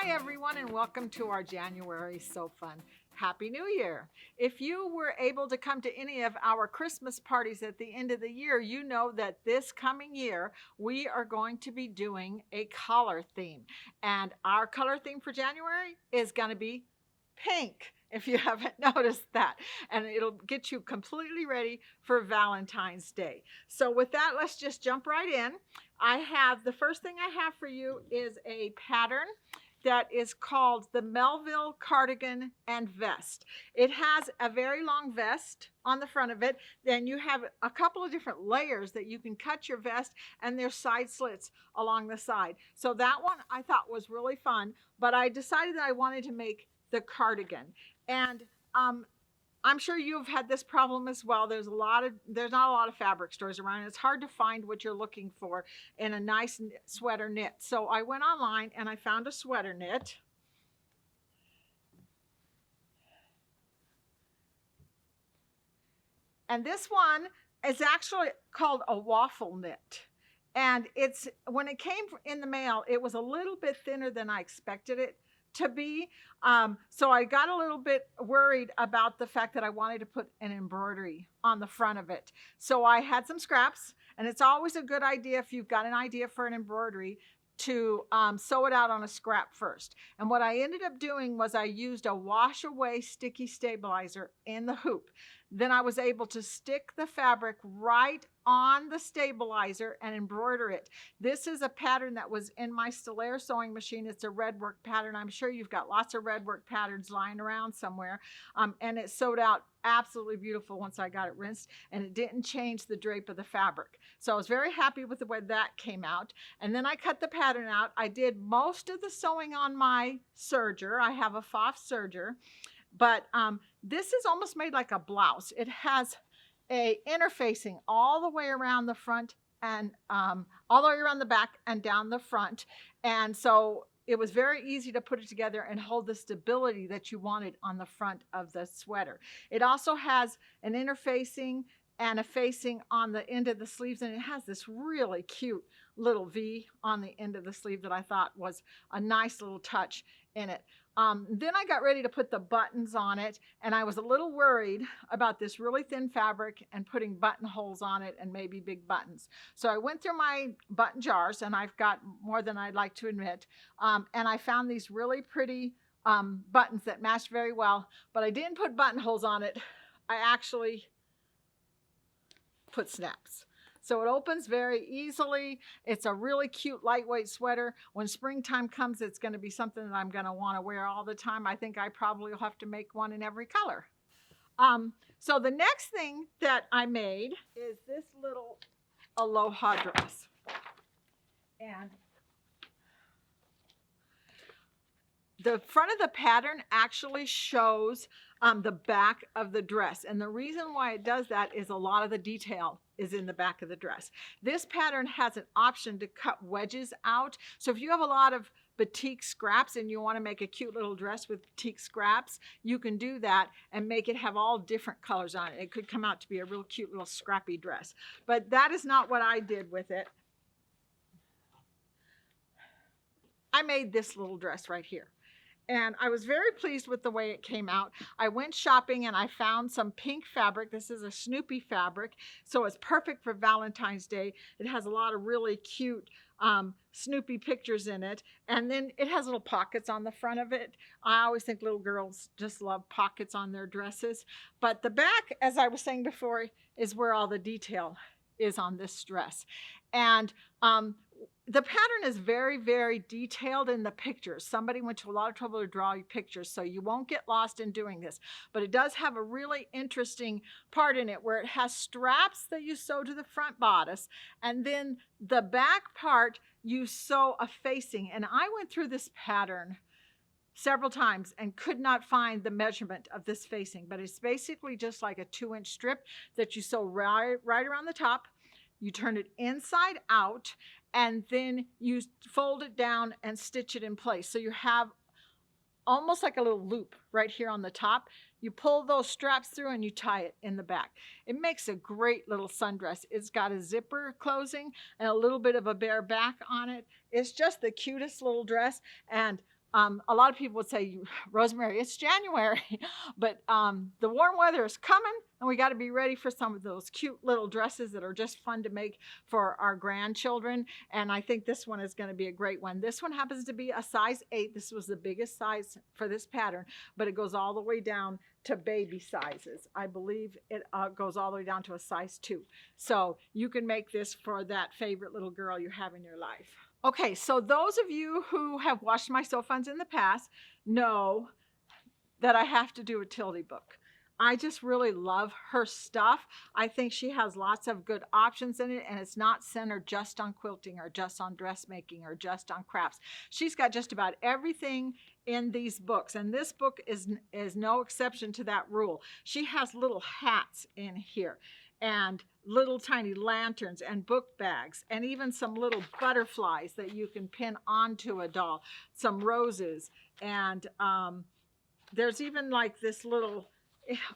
Hi everyone and welcome to our January So Fun. Happy New Year. If you were able to come to any of our Christmas parties at the end of the year, you know that this coming year we are going to be doing a color theme. And our color theme for January is going to be pink, if you haven't noticed that. And it'll get you completely ready for Valentine's Day. So with that, let's just jump right in. The first thing I have for you is a pattern that is called the Melville Cardigan and Vest. It has a very long vest on the front of it. Then you have a couple of different layers that you can cut your vest, and there's side slits along the side. So that one I thought was really fun, but I decided that I wanted to make the cardigan. And I'm sure you've had this problem as well. There's not a lot of fabric stores around. It's hard to find what you're looking for in a nice sweater knit. So I went online and I found a sweater knit. And this one is actually called a waffle knit. And when it came in the mail, it was a little bit thinner than I expected it to be. So I got a little bit worried about the fact that I wanted to put an embroidery on the front of it. So I had some scraps, and it's always a good idea if you've got an idea for an embroidery to sew it out on a scrap first. And what I ended up doing was I used a wash away sticky stabilizer in the hoop. Then I was able to stick the fabric right on the stabilizer and embroider it. This is a pattern that was in my Stillaire sewing machine. It's a red work pattern. I'm sure you've got lots of red work patterns lying around somewhere. And it sewed out absolutely beautiful once I got it rinsed, and it didn't change the drape of the fabric. So I was very happy with the way that came out. And then I cut the pattern out. I did most of the sewing on my serger. I have a Pfaff serger, but this is almost made like a blouse. It has a interfacing all the way around the front and all the way around the back and down the front. And so it was very easy to put it together and hold the stability that you wanted on the front of the sweater. It also has an interfacing and a facing on the end of the sleeves, and it has this really cute little V on the end of the sleeve that I thought was a nice little touch in it. Then I got ready to put the buttons on it, and I was a little worried about this really thin fabric and putting buttonholes on it and maybe big buttons. So I went through my button jars, and I've got more than I'd like to admit, and I found these really pretty buttons that matched very well, but I didn't put buttonholes on it. I actually put snaps. So it opens very easily. It's a really cute, lightweight sweater. When springtime comes, it's going to be something that I'm going to want to wear all the time. I think I probably will have to make one in every color. So the next thing that I made is this little aloha dress. And the front of the pattern actually shows the back of the dress. And the reason why it does that is a lot of the detail is in the back of the dress. This pattern has an option to cut wedges out. So if you have a lot of batik scraps and you want to make a cute little dress with batik scraps, you can do that and make it have all different colors on it. It could come out to be a real cute little scrappy dress. But that is not what I did with it. I made this little dress right here. And I was very pleased with the way it came out. I went shopping and I found some pink fabric. This is a Snoopy fabric, so it's perfect for Valentine's Day. It has a lot of really cute Snoopy pictures in it. And then it has little pockets on the front of it. I always think little girls just love pockets on their dresses. But the back, as I was saying before, is where all the detail is on this dress. And the pattern is very, very detailed in the pictures. Somebody went to a lot of trouble to draw you pictures, so you won't get lost in doing this. But it does have a really interesting part in it where it has straps that you sew to the front bodice, and then the back part you sew a facing. And I went through this pattern several times and could not find the measurement of this facing, but it's basically just like a 2-inch strip that you sew right around the top. You turn it inside out, and then you fold it down and stitch it in place. So you have almost like a little loop right here on the top. You pull those straps through and you tie it in the back. It makes a great little sundress. It's got a zipper closing and a little bit of a bare back on it. It's just the cutest little dress, and A lot of people would say, Rosemary, it's January, but the warm weather is coming, and we got to be ready for some of those cute little dresses that are just fun to make for our grandchildren. And I think this one is going to be a great one. This one happens to be a size 8. This was the biggest size for this pattern, but it goes all the way down to baby sizes. I believe it goes all the way down to a size 2. So you can make this for that favorite little girl you have in your life. Okay, so those of you who have watched my sew funds in the past know that I have to do a Tilde book. I just really love her stuff. I think she has lots of good options in it, and it's not centered just on quilting or just on dressmaking or just on crafts. She's got just about everything in these books, and this book is no exception to that rule. She has little hats in here, and little tiny lanterns and book bags, and even some little butterflies that you can pin onto a doll, some roses, and there's even like this little,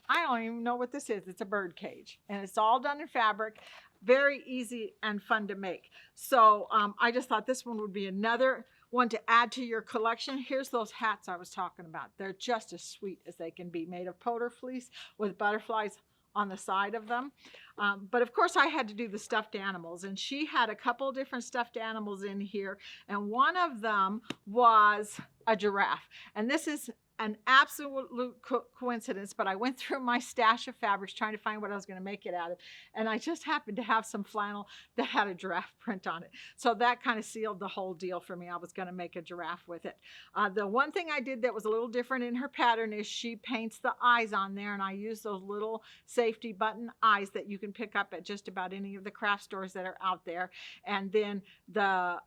I don't even know what this is. It's a bird cage, and it's all done in fabric. Very easy and fun to make. So I just thought this one would be another one to add to your collection. Here's those hats I was talking about. They're just as sweet as they can be, made of polar fleece with butterflies on the side of them. But of course I had to do the stuffed animals, and she had a couple different stuffed animals in here, and one of them was a giraffe. And this is an absolute coincidence, but I went through my stash of fabrics trying to find what I was going to make it out of, and I just happened to have some flannel that had a giraffe print on it. So that kind of sealed the whole deal for me. I was going to make a giraffe with it. The one thing I did that was a little different in her pattern is she paints the eyes on there, and I use those little safety button eyes that you can pick up at just about any of the craft stores that are out there. And then the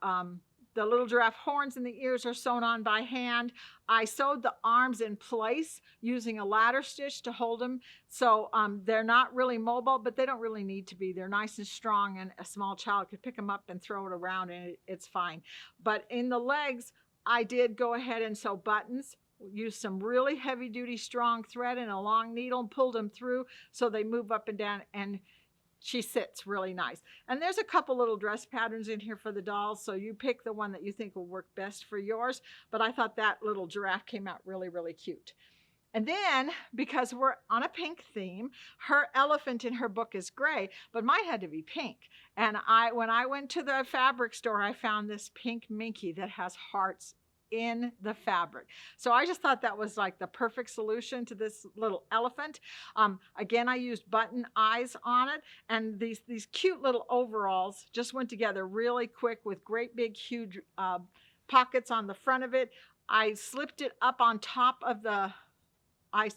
little giraffe horns and the ears are sewn on by hand. I sewed the arms in place using a ladder stitch to hold them. So they're not really mobile, but they don't really need to be. They're nice and strong, and a small child could pick them up and throw it around, and it's fine. But in the legs, I did go ahead and sew buttons. Used some really heavy duty strong thread and a long needle and pulled them through so they move up and down, and she sits really nice. And there's a couple little dress patterns in here for the dolls, so you pick the one that you think will work best for yours. But I thought that little giraffe came out really, really cute. And then, because we're on a pink theme, her elephant in her book is gray, but mine had to be pink. And when I went to the fabric store, I found this pink minky that has hearts in the fabric. So I just thought that was like the perfect solution to this little elephant. Again, I used button eyes on it, and these cute little overalls just went together really quick with great big huge pockets on the front of it. I slipped it up on top of the, I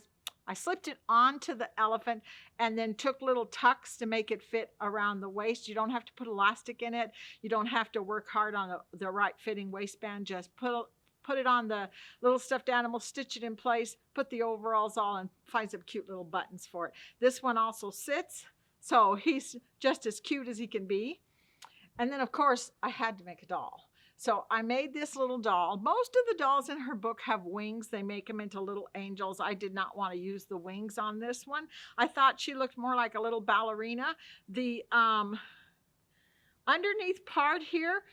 slipped it onto the elephant and then took little tucks to make it fit around the waist. You don't have to put elastic in it. You don't have to work hard on the right fitting waistband. Just put it on the little stuffed animal, stitch it in place, put the overalls all, and find some cute little buttons for it. This one also sits, so he's just as cute as he can be. And then, of course, I had to make a doll. So I made this little doll. Most of the dolls in her book have wings. They make them into little angels. I did not want to use the wings on this one. I thought she looked more like a little ballerina. The underneath part here,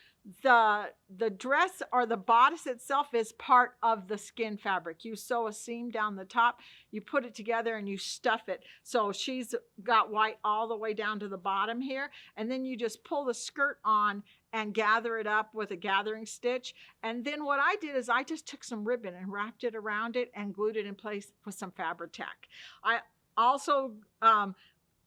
the dress or the bodice itself is part of the skin fabric. You sew a seam down the top, you put it together, and you stuff it. So she's got white all the way down to the bottom here, and then you just pull the skirt on and gather it up with a gathering stitch. And then what I did is I just took some ribbon and wrapped it around it and glued it in place with some Fabri-Tac. I also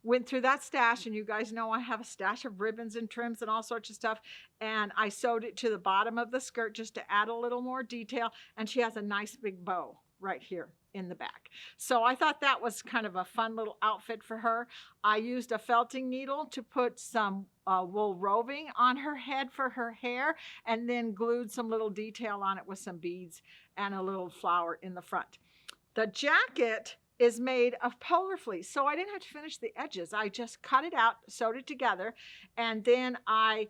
went through that stash, and you guys know I have a stash of ribbons and trims and all sorts of stuff, and I sewed it to the bottom of the skirt just to add a little more detail, and she has a nice big bow right here in the back. So I thought that was kind of a fun little outfit for her. I used a felting needle to put some wool roving on her head for her hair, and then glued some little detail on it with some beads and a little flower in the front. The jacket is made of polar fleece, so I didn't have to finish the edges. I just cut it out, sewed it together, and then I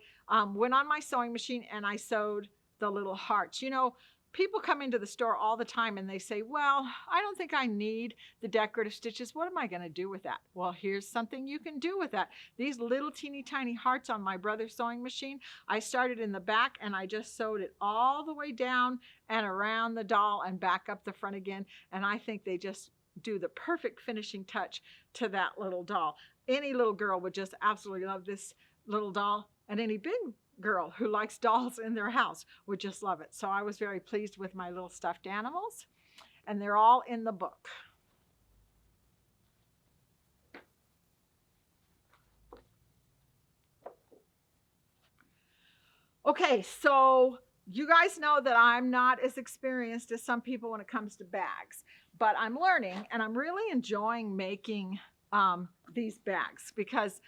went on my sewing machine and I sewed the little hearts. You know, people come into the store all the time and they say, well, I don't think I need the decorative stitches. What am I going to do with that? Well, here's something you can do with that. These little teeny tiny hearts on my brother's sewing machine, I started in the back and I just sewed it all the way down and around the doll and back up the front again. And I think they just do the perfect finishing touch to that little doll. Any little girl would just absolutely love this little doll, and any big girl who likes dolls in their house would just love it. So I was very pleased with my little stuffed animals, and they're all in the book. Okay, so you guys know that I'm not as experienced as some people when it comes to bags, but I'm learning, and I'm really enjoying making these bags because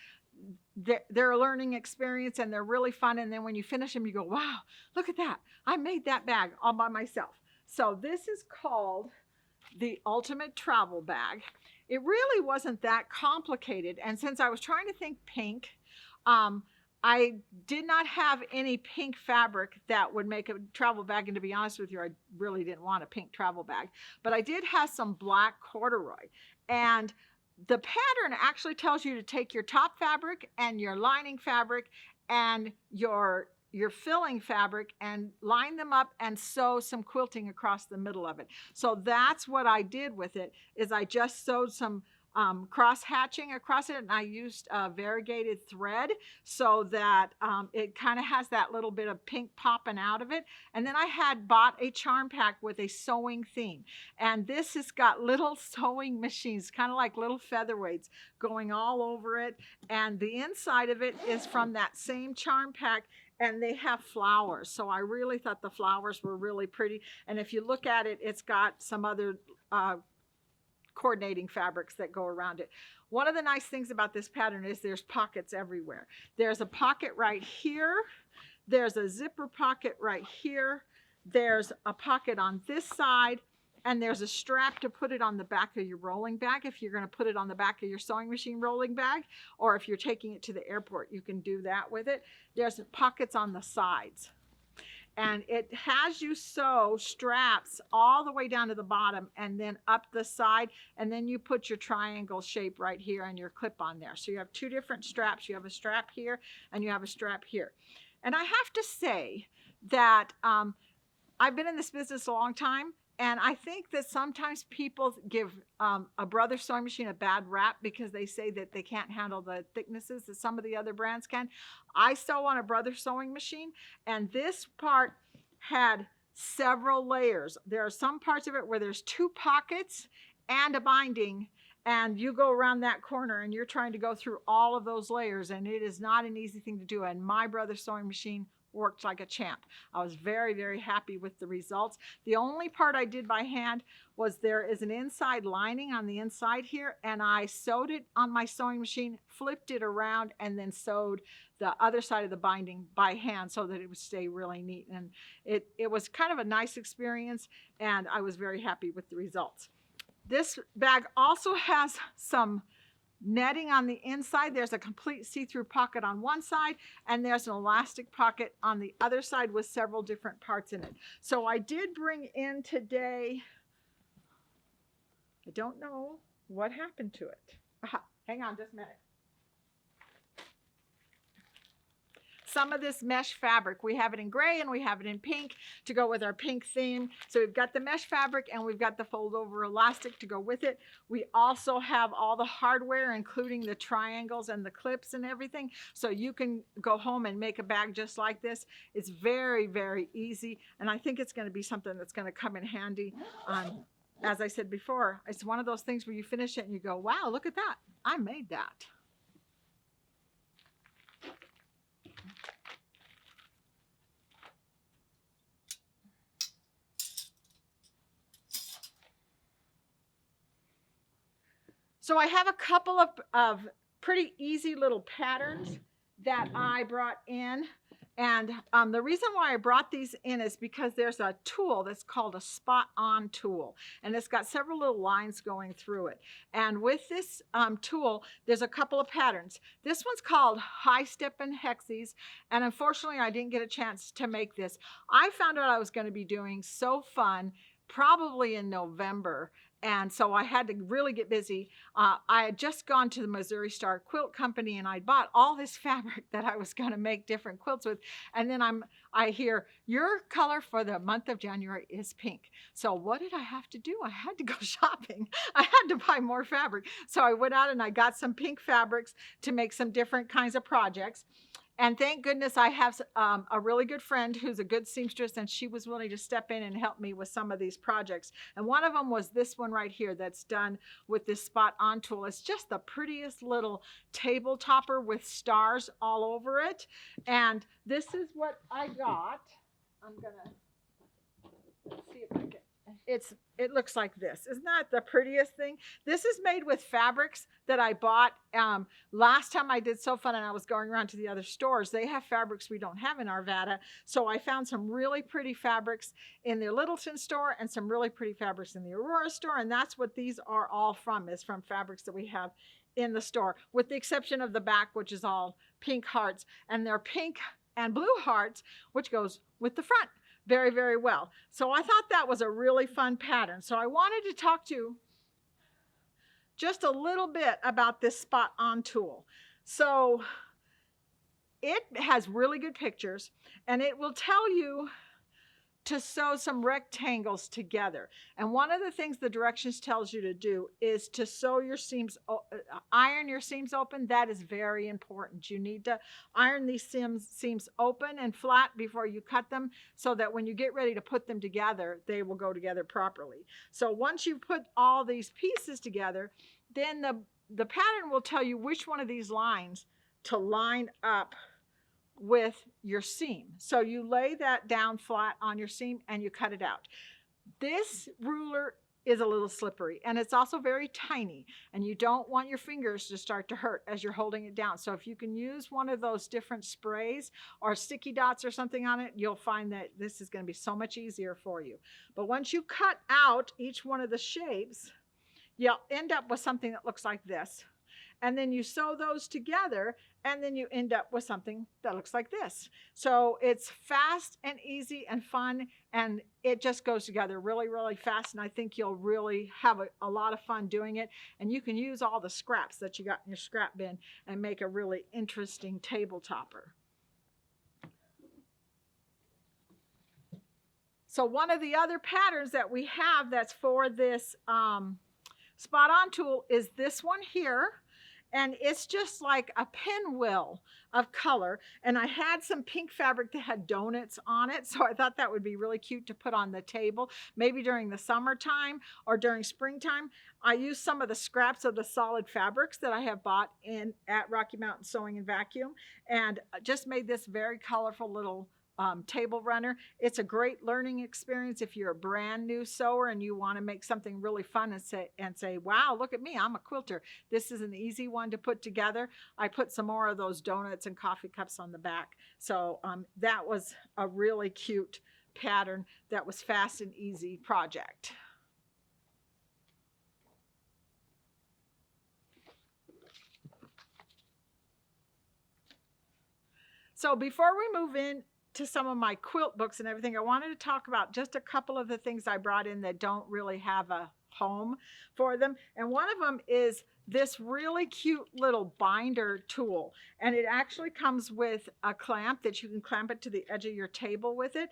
they're a learning experience and they're really fun. And then when you finish them, you go, wow, look at that. I made that bag all by myself. So this is called the Ultimate Travel Bag. It really wasn't that complicated. And since I was trying to think pink, I did not have any pink fabric that would make a travel bag. And to be honest with you, I really didn't want a pink travel bag. But I did have some black corduroy. And the pattern actually tells you to take your top fabric and your lining fabric and your filling fabric and line them up and sew some quilting across the middle of it. So that's what I did with it, is I just sewed some cross hatching across it, and I used variegated thread so that it kind of has that little bit of pink popping out of it. And then I had bought a charm pack with a sewing theme, and this has got little sewing machines, kind of like little featherweights going all over it, and the inside of it is from that same charm pack, and they have flowers. So I really thought the flowers were really pretty, and if you look at it, it's got some other coordinating fabrics that go around it. One of the nice things about this pattern is there's pockets everywhere. There's a pocket right here. There's a zipper pocket right here. There's a pocket on this side, and there's a strap to put it on the back of your rolling bag if you're going to put it on the back of your sewing machine rolling bag, or if you're taking it to the airport, you can do that with it. There's pockets on the sides. And it has you sew straps all the way down to the bottom and then up the side, and then you put your triangle shape right here and your clip on there. So you have two different straps. You have a strap here and you have a strap here. And I have to say that I've been in this business a long time, and I think that sometimes people give a Brothers sewing machine a bad rap because they say that they can't handle the thicknesses that some of the other brands can. I sew on a Brothers sewing machine, and this part had several layers. There are some parts of it where there's two pockets and a binding, and you go around that corner and you're trying to go through all of those layers, and it is not an easy thing to do. And my Brothers sewing machine worked like a champ. I was very, very happy with the results. The only part I did by hand was there is an inside lining on the inside here, and I sewed it on my sewing machine, flipped it around, and then sewed the other side of the binding by hand so that it would stay really neat. And it was kind of a nice experience, and I was very happy with the results. This bag also has some netting on the inside. There's a complete see-through pocket on one side, and there's an elastic pocket on the other side with several different parts in it. So I did bring in today, I don't know what happened to it. Hang on just a minute. Some of this mesh fabric. We have it in gray and we have it in pink to go with our pink theme. So we've got the mesh fabric and we've got the fold over elastic to go with it. We also have all the hardware, including the triangles and the clips and everything. So you can go home and make a bag just like this. It's very, very easy. And I think it's going to be something that's going to come in handy. As I said before, it's one of those things where you finish it and you go, wow, look at that. I made that. So I have a couple of pretty easy little patterns that I brought in And the reason why I brought these in is because there's a tool that's called a spot-on tool, and it's got several little lines going through it. And with this tool, there's a couple of patterns. This one's called High Step and Hexies, and unfortunately, I didn't get a chance to make this. I found out I was going to be doing So Fun probably in November. And so I had to really get busy. I had just gone to the Missouri Star Quilt Company, and I bought all this fabric that I was going to make different quilts with. And then I hear, your color for the month of January is pink. So what did I have to do? I had to go shopping. I had to buy more fabric. So I went out and I got some pink fabrics to make some different kinds of projects. And thank goodness I have a really good friend who's a good seamstress, and she was willing to step in and help me with some of these projects. And one of them was this one right here that's done with this spot-on tool. It's just the prettiest little table topper with stars all over it. And this is what I got. I'm gonna see if I can. It looks like this. Isn't that the prettiest thing? This is made with fabrics that I bought last time I did So Fun, and I was going around to the other stores. They have fabrics we don't have in Arvada. So I found some really pretty fabrics in the Littleton store and some really pretty fabrics in the Aurora store. And that's what these are all from, is from fabrics that we have in the store, with the exception of the back, which is all pink hearts. And they're pink and blue hearts, which goes with the front very, very well. So I thought that was a really fun pattern. So I wanted to talk to you just a little bit about this spot-on tool. So it has really good pictures, and it will tell you to sew some rectangles together. And one of the things the directions tells you to do is to sew your seams, iron your seams open. That is very important. You need to iron these seams open and flat before you cut them, so that when you get ready to put them together, they will go together properly. So once you put all these pieces together, then the pattern will tell you which one of these lines to line up with your seam. So you lay that down flat on your seam and you cut it out. This ruler is a little slippery, and it's also very tiny, and you don't want your fingers to start to hurt as you're holding it down. So if you can use one of those different sprays or sticky dots or something on it, you'll find that this is going to be so much easier for you. But once you cut out each one of the shapes, you'll end up with something that looks like this. And then you sew those together, and then you end up with something that looks like this. So it's fast and easy and fun, and it just goes together really, really fast. And I think you'll really have a lot of fun doing it. And you can use all the scraps that you got in your scrap bin and make a really interesting table topper. So one of the other patterns that we have that's for this spot-on tool is this one here. And it's just like a pinwheel of color. And I had some pink fabric that had donuts on it. So I thought that would be really cute to put on the table, maybe during the summertime or during springtime. I used some of the scraps of the solid fabrics that I have bought at Rocky Mountain Sewing and Vacuum, and just made this very colorful little table runner. It's a great learning experience if you're a brand new sewer and you want to make something really fun and say, wow, look at me, I'm a quilter. This is an easy one to put together. I put some more of those donuts and coffee cups on the back. So that was a really cute pattern that was fast and easy project. So before we move in to some of my quilt books and everything, I wanted to talk about just a couple of the things I brought in that don't really have a home for them. And one of them is this really cute little binder tool. And it actually comes with a clamp that you can clamp it to the edge of your table with it.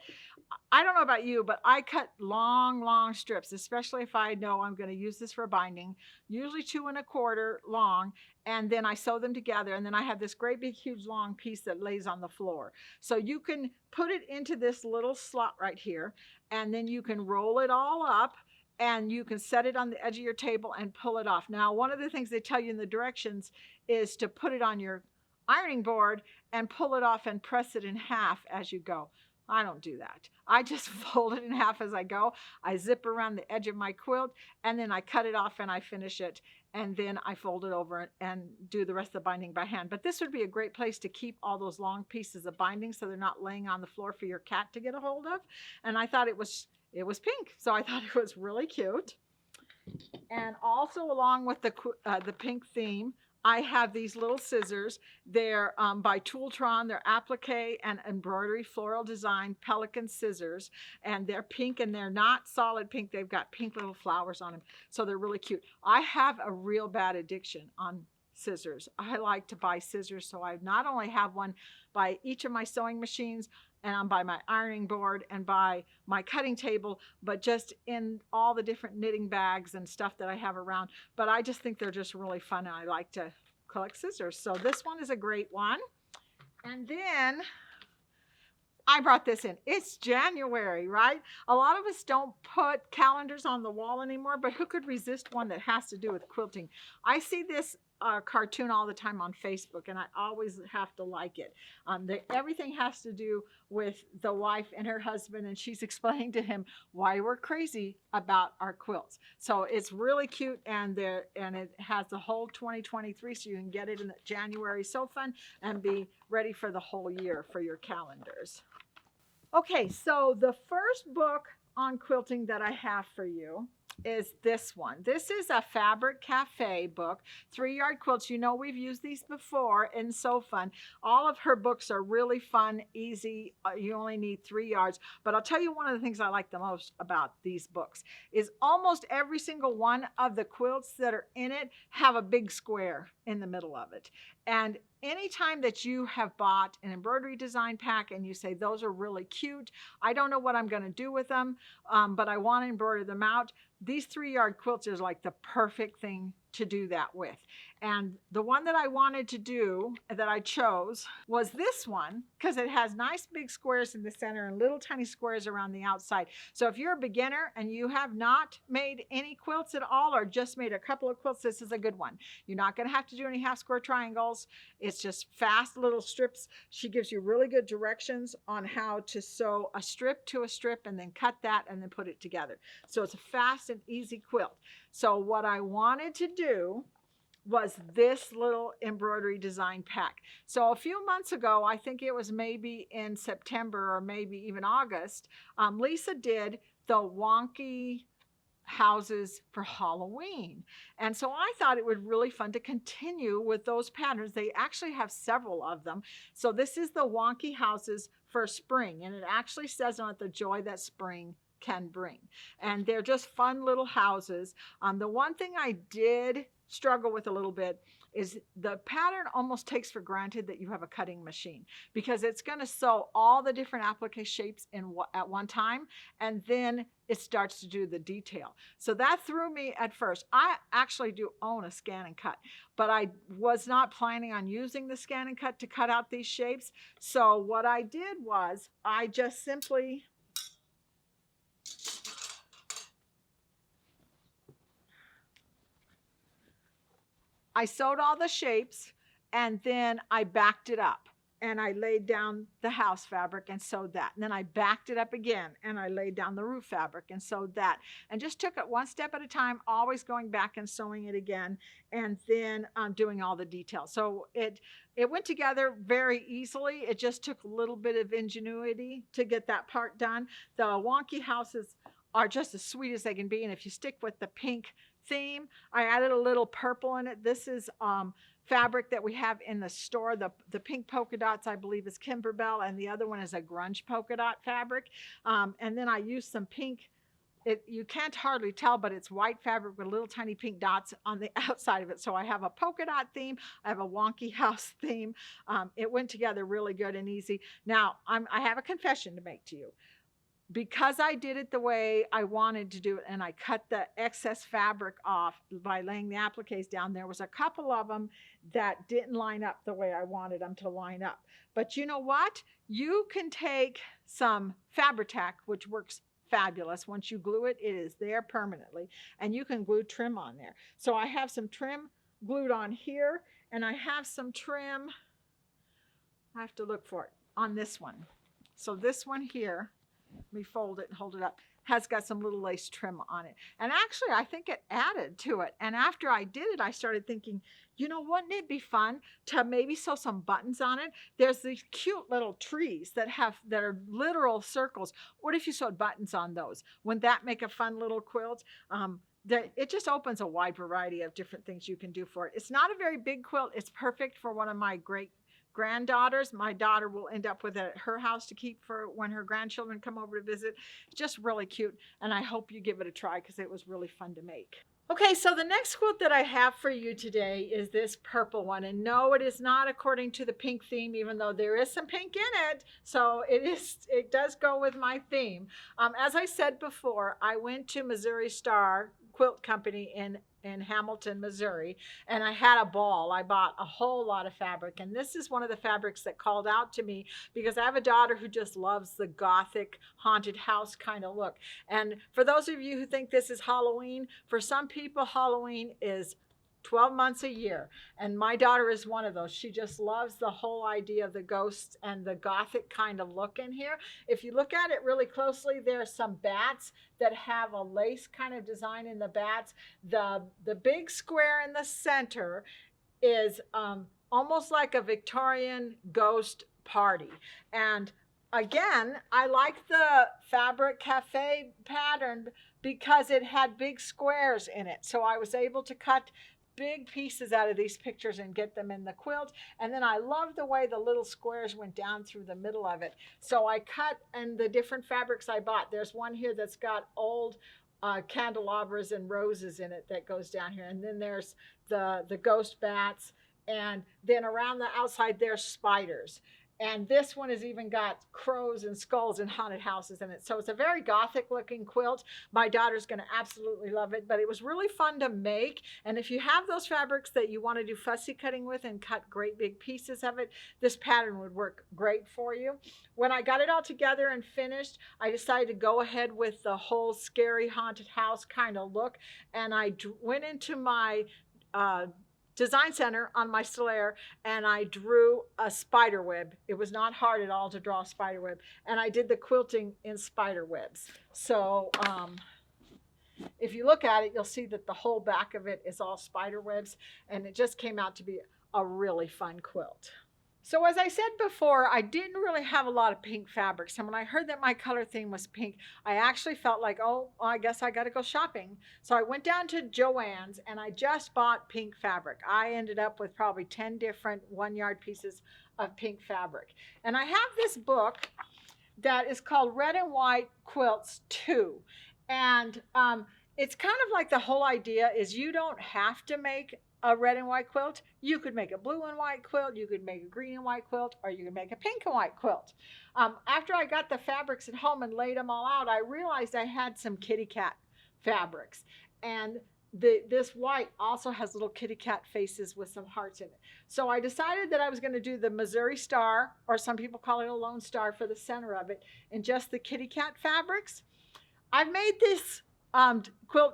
I don't know about you, but I cut long strips, especially if I know I'm going to use this for binding, usually 2 1/4 long. And then I sew them together, and then I have this great big huge long piece that lays on the floor. So you can put it into this little slot right here, and then you can roll it all up, and you can set it on the edge of your table and pull it off. Now, one of the things they tell you in the directions is to put it on your ironing board and pull it off and press it in half as you go. I don't do that. I just fold it in half as I go. I zip around the edge of my quilt, and then I cut it off and I finish it. And then I fold it over and do the rest of the binding by hand. But this would be a great place to keep all those long pieces of binding so they're not laying on the floor for your cat to get a hold of. And I thought it was pink, so I thought it was really cute. And also along with the pink theme, I have these little scissors. They're by Tooltron. They're applique and embroidery floral design pelican scissors. And they're pink, and they're not solid pink. They've got pink little flowers on them. So they're really cute. I have a real bad addiction on scissors. I like to buy scissors. So I not only have one by each of my sewing machines, and I'm by my ironing board and by my cutting table, but just in all the different knitting bags and stuff that I have around. But I just think they're just really fun, and I like to collect scissors. So this one is a great one. And then I brought this in. It's January, right? A lot of us don't put calendars on the wall anymore, but who could resist one that has to do with quilting? I see this cartoon all the time on Facebook, and I always have to like it. Everything has to do with the wife and her husband, and she's explaining to him why we're crazy about our quilts. So it's really cute, and it has the whole 2023, so you can get it in January. So fun, and be ready for the whole year for your calendars. Okay, so the first book on quilting that I have for you is this one. This is a Fabric Cafe book, 3-yard quilts. You know, we've used these before, and so fun. All of her books are really fun, easy. You only need 3 yards. But I'll tell you, one of the things I like the most about these books is almost every single one of the quilts that are in it have a big square in the middle of it. And anytime that you have bought an embroidery design pack and you say, those are really cute, I don't know what I'm going to do with them, but I want to embroider them out, these 3-yard quilts is like the perfect thing to do that with. And the one that I wanted to do, that I chose, was this one, because it has nice big squares in the center and little tiny squares around the outside. So if you're a beginner and you have not made any quilts at all, or just made a couple of quilts, this is a good one. You're not going to have to do any half square triangles. It's just fast little strips. She gives you really good directions on how to sew a strip to a strip and then cut that and then put it together. So it's a fast and easy quilt. So what I wanted to do was this little embroidery design pack. So a few months ago, I think it was maybe in September or maybe even August, Lisa did the Wonky houses for Halloween. And so I thought it would be really fun to continue with those patterns. They actually have several of them. So this is the Wonky houses for spring, and it actually says on it the joy that spring can bring. And they're just fun little houses. The one thing I did struggle with a little bit is the pattern almost takes for granted that you have a cutting machine, because it's going to sew all the different applique shapes at one time, and then it starts to do the detail. So that threw me at first. I actually do own a scan and cut, but I was not planning on using the scan and cut to cut out these shapes. So what I did was I just simply I sewed all the shapes, and then I backed it up, and I laid down the house fabric and sewed that. And then I backed it up again, and I laid down the roof fabric and sewed that. And just took it one step at a time, always going back and sewing it again, and then doing all the details. So it went together very easily. It just took a little bit of ingenuity to get that part done. The Wonky houses are just as sweet as they can be, and if you stick with the pink theme, I added a little purple in it. This is fabric that we have in the store. The pink polka dots, I believe, is Kimberbell, and the other one is a grunge polka dot fabric. And then I used some pink. You can't hardly tell, but it's white fabric with little tiny pink dots on the outside of it. So I have a polka dot theme. I have a Wonky house theme. It went together really good and easy. Now, I have a confession to make to you. Because I did it the way I wanted to do it, and I cut the excess fabric off by laying the appliques down, there was a couple of them that didn't line up the way I wanted them to line up. But you know what? You can take some Fabri-Tac, which works fabulous. Once you glue it, it is there permanently, and you can glue trim on there. So I have some trim glued on here, and I have some trim, I have to look for it, on this one. So this one here, let me fold it and hold it up, has got some little lace trim on it. And actually, I think it added to it. And after I did it, I started thinking, you know, wouldn't it be fun to maybe sew some buttons on it? There's these cute little trees that are literal circles. What if you sewed buttons on those? Wouldn't that make a fun little quilt? It just opens a wide variety of different things you can do for it. It's not a very big quilt. It's perfect for one of my great granddaughters. My daughter will end up with it at her house to keep for when her grandchildren come over to visit. It's just really cute, and I hope you give it a try because it was really fun to make. Okay, so the next quilt that I have for you today is this purple one. And no, it is not according to the pink theme, even though there is some pink in it. So it does go with my theme. As I said before, I went to Missouri Star Quilt Company in Hamilton, Missouri, and I had a ball. I bought a whole lot of fabric, and this is one of the fabrics that called out to me because I have a daughter who just loves the Gothic haunted house kind of look. And for those of you who think this is Halloween, for some people Halloween is 12 months a year, and my daughter is one of those. She just loves the whole idea of the ghosts and the Gothic kind of look in here. If you look at it really closely, there are some bats that have a lace kind of design in the bats. The big square in the center is almost like a Victorian ghost party. And again, I like the Fabric Cafe pattern because it had big squares in it. So I was able to cut big pieces out of these pictures and get them in the quilt. And then I love the way the little squares went down through the middle of it. So I cut, and the different fabrics I bought, there's one here that's got old candelabras and roses in it that goes down here. And then there's the ghost bats. And then around the outside, there's spiders. And this one has even got crows and skulls and haunted houses in it. So it's a very Gothic looking quilt. My daughter's going to absolutely love it, but it was really fun to make. And if you have those fabrics that you want to do fussy cutting with and cut great big pieces of it, this pattern would work great for you. When I got it all together and finished, I decided to go ahead with the whole scary haunted house kind of look. And I went into my design center on my Stellaire, and I drew a spider web. It was not hard at all to draw a spider web, and I did the quilting in spider webs. So if you look at it, you'll see that the whole back of it is all spider webs, and it just came out to be a really fun quilt. So as I said before, I didn't really have a lot of pink fabrics. And when I heard that my color theme was pink, I actually felt like, oh, well, I guess I got to go shopping. So I went down to Joann's and I just bought pink fabric. I ended up with probably 10 different 1-yard pieces of pink fabric. And I have this book that is called Red and White Quilts 2. And it's kind of like the whole idea is you don't have to make a red and white quilt. You could make a blue and white quilt, you could make a green and white quilt, or you could make a pink and white quilt. After I got the fabrics at home and laid them all out, I realized I had some kitty cat fabrics. And this white also has little kitty cat faces with some hearts in it. So I decided that I was going to do the Missouri Star, or some people call it a Lone Star, for the center of it, in just the kitty cat fabrics. I've made this quilt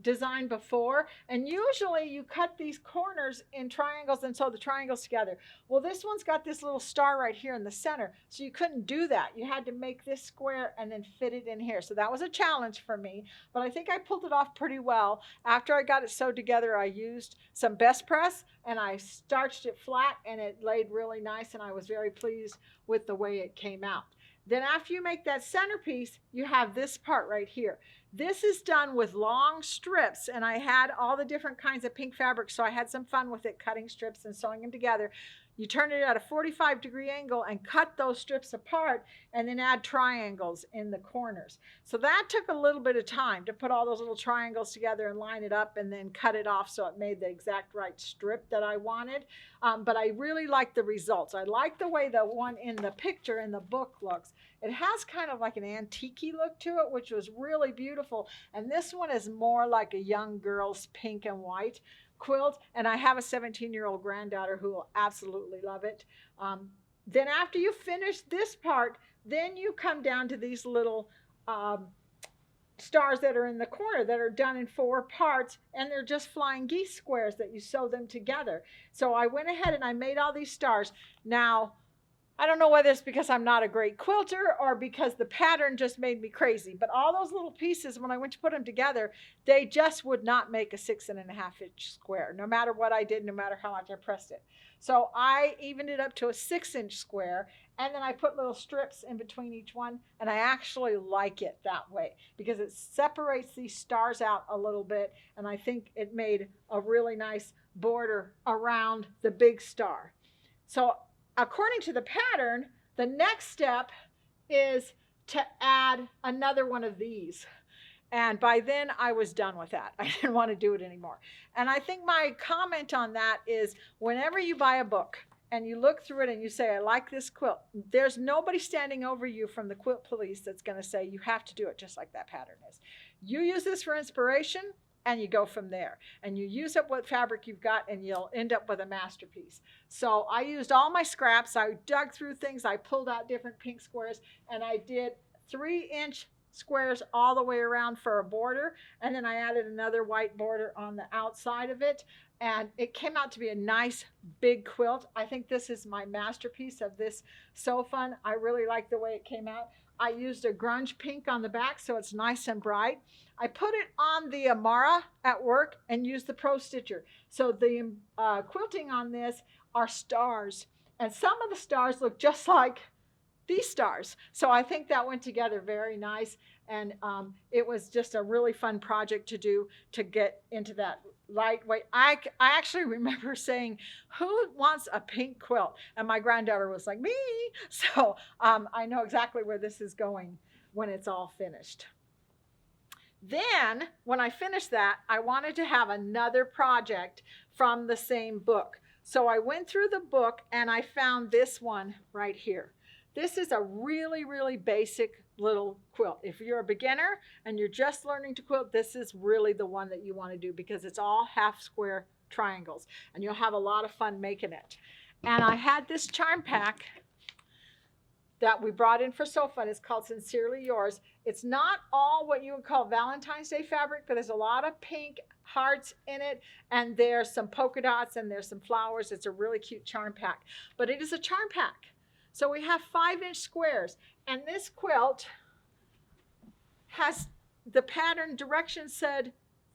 design before, and usually you cut these corners in triangles and sew the triangles together. Well, this one's got this little star right here in the center, so you couldn't do that. You had to make this square and then fit it in here. So that was a challenge for me, but I think I pulled it off pretty well. After I got it sewed together, I used some best press and I starched it flat, and it laid really nice, and I was very pleased with the way it came out. Then after you make that centerpiece, you have this part right here. This is done with long strips, and I had all the different kinds of pink fabric, so I had some fun with it, cutting strips and sewing them together. You turn it at a 45-degree angle and cut those strips apart, and then add triangles in the corners. So that took a little bit of time to put all those little triangles together and line it up and then cut it off so it made the exact right strip that I wanted. But I really like the results. I like the way the one in the picture in the book looks. It has kind of like an antique-y look to it, which was really beautiful. And this one is more like a young girl's pink and white quilt, and I have a 17-year-old granddaughter who will absolutely love it. Then after you finish this part, then you come down to these little stars that are in the corner that are done in 4 parts, and they're just flying geese squares that you sew them together. So I went ahead and I made all these stars. Now, I don't know whether it's because I'm not a great quilter or because the pattern just made me crazy, but all those little pieces, when I went to put them together, they just would not make a 6.5-inch square, no matter what I did, no matter how much I pressed it. So I evened it up to a 6-inch square, and then I put little strips in between each one, and I actually like it that way because it separates these stars out a little bit, and I think it made a really nice border around the big star. So according to the pattern, the next step is to add another one of these. And by then I was done with that. I didn't want to do it anymore. And I think my comment on that is whenever you buy a book and you look through it and you say, I like this quilt, there's nobody standing over you from the quilt police that's going to say you have to do it just like that pattern is. You use this for inspiration and you go from there. And you use up what fabric you've got and you'll end up with a masterpiece. So I used all my scraps. I dug through things. I pulled out different pink squares and I did 3-inch squares all the way around for a border, and then I added another white border on the outside of it, and it came out to be a nice big quilt. I think this is my masterpiece of this So Fun. I really like the way it came out. I used a grunge pink on the back so it's nice and bright. I put it on the Amara at work and used the Pro Stitcher. So the quilting on this are stars, and some of the stars look just like these stars. So I think that went together very nice, and it was just a really fun project to do to get into that lightweight. I actually remember saying, who wants a pink quilt? And my granddaughter was like, me. So I know exactly where this is going when it's all finished. Then when I finished that, I wanted to have another project from the same book. So I went through the book and I found this one right here. This is a really, really basic little quilt. If you're a beginner and you're just learning to quilt, this is really the one that you want to do because it's all half square triangles and you'll have a lot of fun making it. And I had this charm pack that we brought in for So Fun. It's called Sincerely Yours. It's not all what you would call Valentine's Day fabric, but there's a lot of pink hearts in it, and there's some polka dots and there's some flowers. It's a really cute charm pack, but it is a charm pack. So we have 5-inch squares, and this quilt has the pattern direction said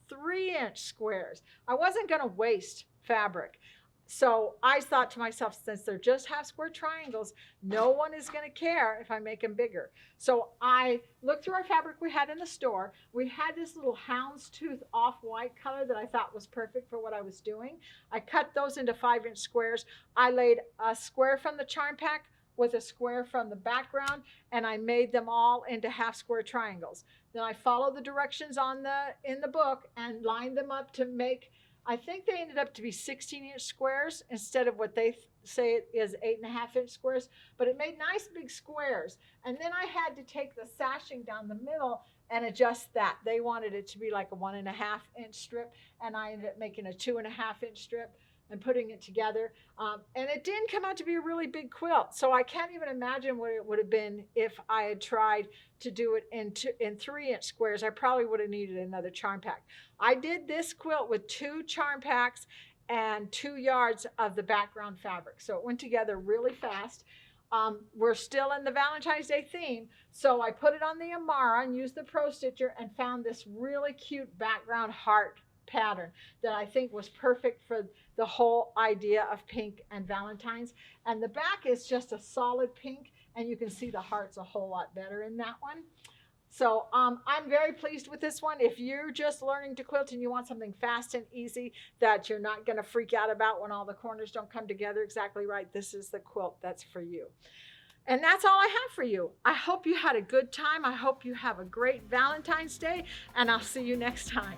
3-inch squares. I wasn't going to waste fabric. So I thought to myself, since they're just half square triangles, no one is going to care if I make them bigger. So I looked through our fabric we had in the store. We had this little houndstooth off-white color that I thought was perfect for what I was doing. I cut those into 5-inch squares. I laid a square from the charm pack with a square from the background, and I made them all into half square triangles. Then I followed the directions in the book and lined them up to make, I think they ended up to be 16-inch squares instead of what they say it is 8.5-inch squares, but it made nice big squares. And then I had to take the sashing down the middle and adjust that. They wanted it to be like a 1.5-inch strip, and I ended up making a 2.5-inch strip and putting it together. And it didn't come out to be a really big quilt. So I can't even imagine what it would have been if I had tried to do it in 3-inch squares. I probably would have needed another charm pack. I did this quilt with 2 charm packs and 2 yards of the background fabric. So it went together really fast. We're still in the Valentine's Day theme. So I put it on the Amara and used the Pro Stitcher and found this really cute background heart pattern that I think was perfect for the whole idea of pink and Valentine's. And the back is just a solid pink, and you can see the hearts a whole lot better in that one. So I'm very pleased with this one. If you're just learning to quilt and you want something fast and easy that you're not going to freak out about when all the corners don't come together exactly right, this is the quilt that's for you. And that's all I have for you. I hope you had a good time. I hope you have a great Valentine's Day, and I'll see you next time.